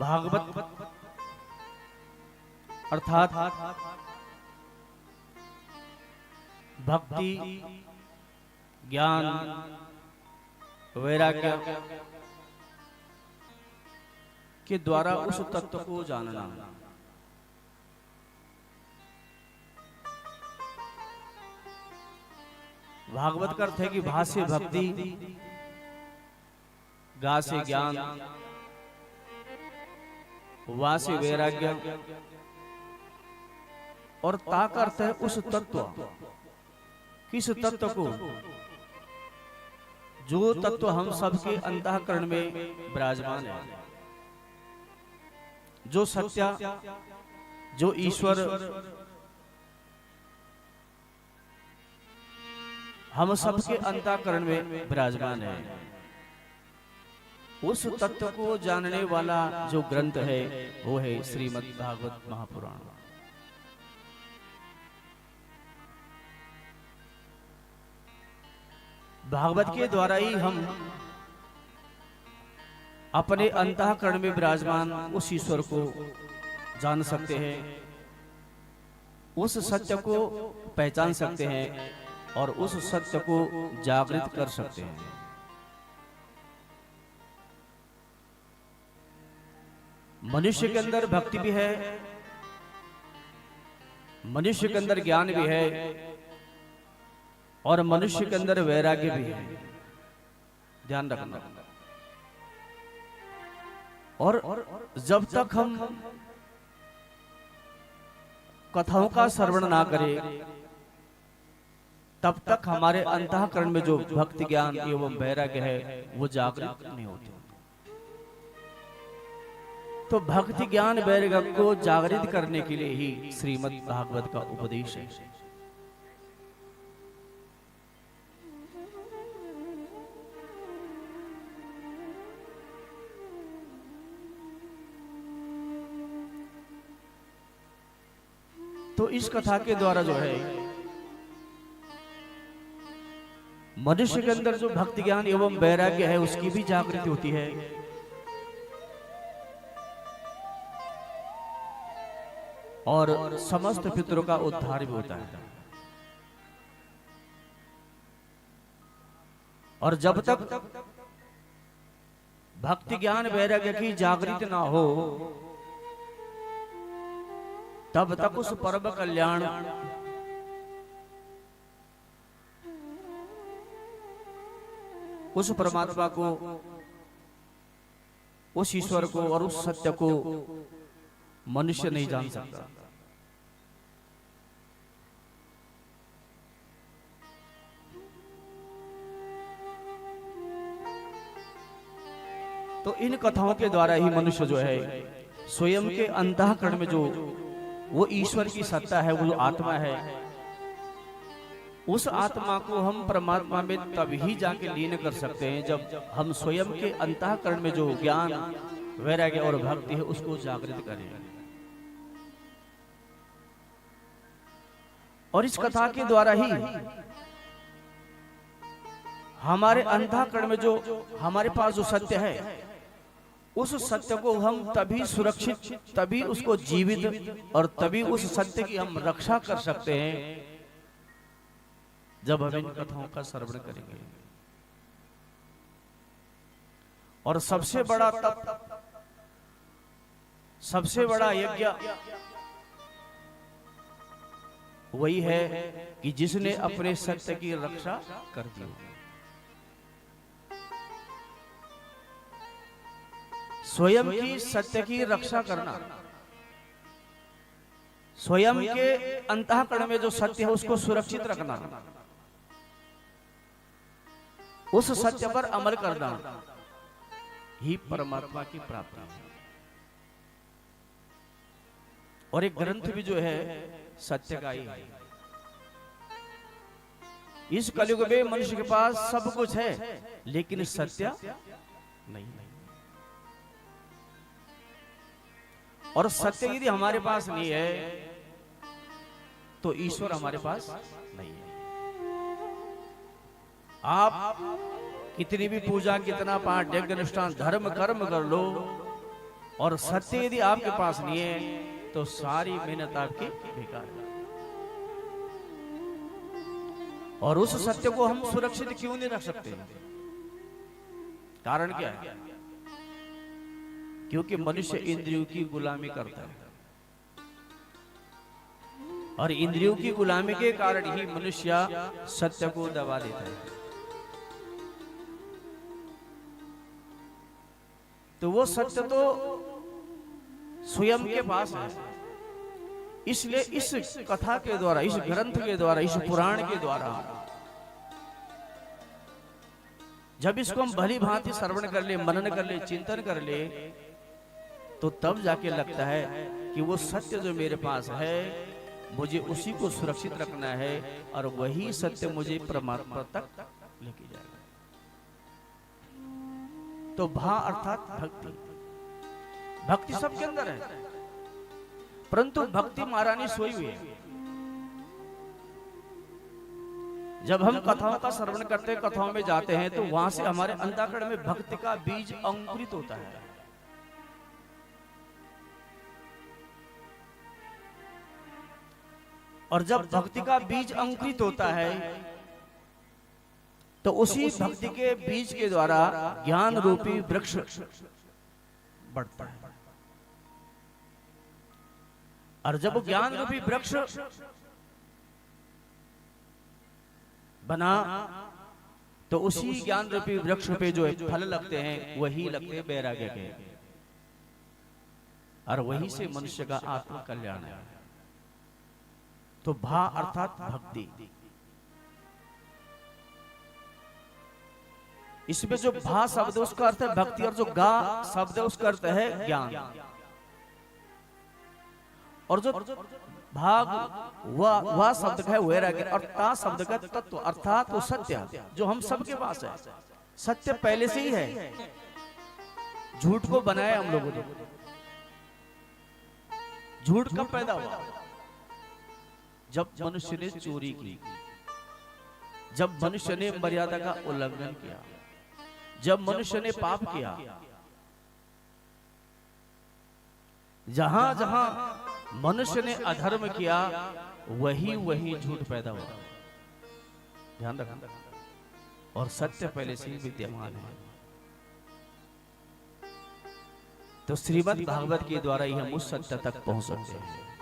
भागवत अर्थात भक्ति, ज्ञान, वैराग्य के द्वारा उस तत्व को जानना। भागवत का अर्थ है कि भा से भक्ति, गा से ज्ञान, वा से वैराग्य और ता का अर्थ है उस तत्व। किस तत्व को? जो तत्व हम सबके अंतःकरण में विराजमान है, जो सत्य, जो ईश्वर हम सबके अंतःकरण में विराजमान है, उस तत्व को जानने वाला जो ग्रंथ है वो है श्रीमद् भागवत महापुराण। भागवत के द्वारा ही हम अपने अंतःकरण में विराजमान उस ईश्वर को जान सकते हैं, उस सत्य को पहचान सकते हैं और उस सत्य को जागृत कर सकते हैं। मनुष्य के अंदर भक्ति भी है, मनुष्य के अंदर ज्ञान भी है और मनुष्य के अंदर वैराग्य भी है। ध्यान रखना। और जब तक हम कथाओं का श्रवण ना करें तब तक हमारे अंतःकरण में जो भक्ति, ज्ञान एवं वैराग्य है वो जागृत नहीं होते। तो भक्ति, ज्ञान, वैराग्य को जागृत करने के लिए ही श्रीमद् भागवत का उपदेश है। तो इस कथा के द्वारा जो है मनुष्य के अंदर जो भक्ति, ज्ञान एवं वैराग्य है उसकी भी जागृति होती है और समस्त पितरों का उद्धार भी होता है। और जब तक भक्ति, ज्ञान, वैराग्य की जागृति ना हो तब तक उस परम कल्याण, उस परमात्मा को, उस ईश्वर को और उस सत्य को मनुष्य नहीं जान सकता। तो इन कथाओं के द्वारा ही मनुष्य जो है स्वयं के अंतःकरण में जो वो ईश्वर की सत्ता है, वो जो आत्मा है, उस आत्मा को हम परमात्मा में तभी जाके लीन कर सकते हैं जब हम स्वयं के अंतःकरण में जो ज्ञान, वैराग्य और भक्ति है उसको जागृत करें। और इस कथा के द्वारा ही हमारे अंतःकरण में जो हमारे पास जो सत्य है उस सत्य को हम तभी सुरक्षित, तभी उसको जीवित और तभी उस सत्य की हम रक्षा कर सकते हैं जब हम इन कथाओं का श्रवण करेंगे। और सबसे बड़ा तप, सबसे बड़ा यज्ञ वही है कि जिसने अपने सत्य की रक्षा कर दी। स्वयं की सत्य की रक्षा करना, स्वयं के अंतःकरण में जो सत्य है उसको सुरक्षित रखना, उस सत्य पर अमल करना ही परमात्मा की प्राप्ति है। और एक ग्रंथ भी जो है सत्य का ही है। इस कलयुग में मनुष्य के पास सब कुछ है लेकिन सत्य नहीं है। और सत्य यदि हमारे पास नहीं है तो ईश्वर हमारे पास नहीं है। आप कितनी भी पूजा, कितना पाठ, यज्ञ, अनुष्ठान, धर्म, कर्म कर लो, और सत्य यदि आपके पास नहीं है तो सारी मेहनत आपकी बेकार है। और उस सत्य को हम सुरक्षित क्यों नहीं रख सकते? कारण क्या है? क्योंकि मनुष्य इंद्रियों की गुलामी करता है, और इंद्रियों की गुलामी के कारण ही मनुष्य सत्य को दबा देता है। तो वो सत्य तो स्वयं के पास है। इसलिए इस कथा के द्वारा, इस ग्रंथ के द्वारा, इस पुराण के द्वारा जब इसको हम भली भांति श्रवण कर ले, मनन कर ले, चिंतन कर ले, तो तब जाके लगता है कि वो सत्य जो मेरे पास है मुझे उसी को सुरक्षित रखना है, और वही सत्य मुझे परमात्मा तक लेके जाएगा। तो भा अर्थात भक्ति। भक्ति सबके अंदर है, परंतु भक्ति महारानी सोई हुई है। जब हम कथाओं का श्रवण करते, कथाओं में जाते हैं, तो वहां से हमारे अंतःकरण में भक्ति का बीज अंकुरित होता है। और जब भक्ति का बीज अंकुरित होता है तो उसी भक्ति के बीज के द्वारा ज्ञान रूपी वृक्ष बढ़ता है। और जब ज्ञान रूपी वृक्ष बना तो उसी ज्ञान रूपी वृक्ष पे जो फल लगते हैं वही लगते हैं वैराग्य के, और वही से मनुष्य का आत्म कल्याण है। तो भा अर्थात भक्ति। इसमें जो भा शब्द है उसका अर्थ है भक्ति, और जो गा शब्द है उसका अर्थ है ज्ञान। और जो भाग वह शब्द का है वैराग्य, और ता शब्द का तत्व अर्थात वो सत्य जो हम सबके पास है। सत्य पहले से ही है, झूठ को बनाया हम लोगों ने। झूठ कब पैदा हुआ? जब मनुष्य ने चोरी की, जब मनुष्य ने मर्यादा का उल्लंघन किया, जब मनुष्य ने पाप किया। जहां जहां मनुष्य ने अधर्म किया वही वही झूठ पैदा हुआ। ध्यान रखना। और सत्य पहले से ही विद्यमान है। तो श्रीमद् भागवत के द्वारा ही हम उस सत्य तक पहुंच सकते हैं।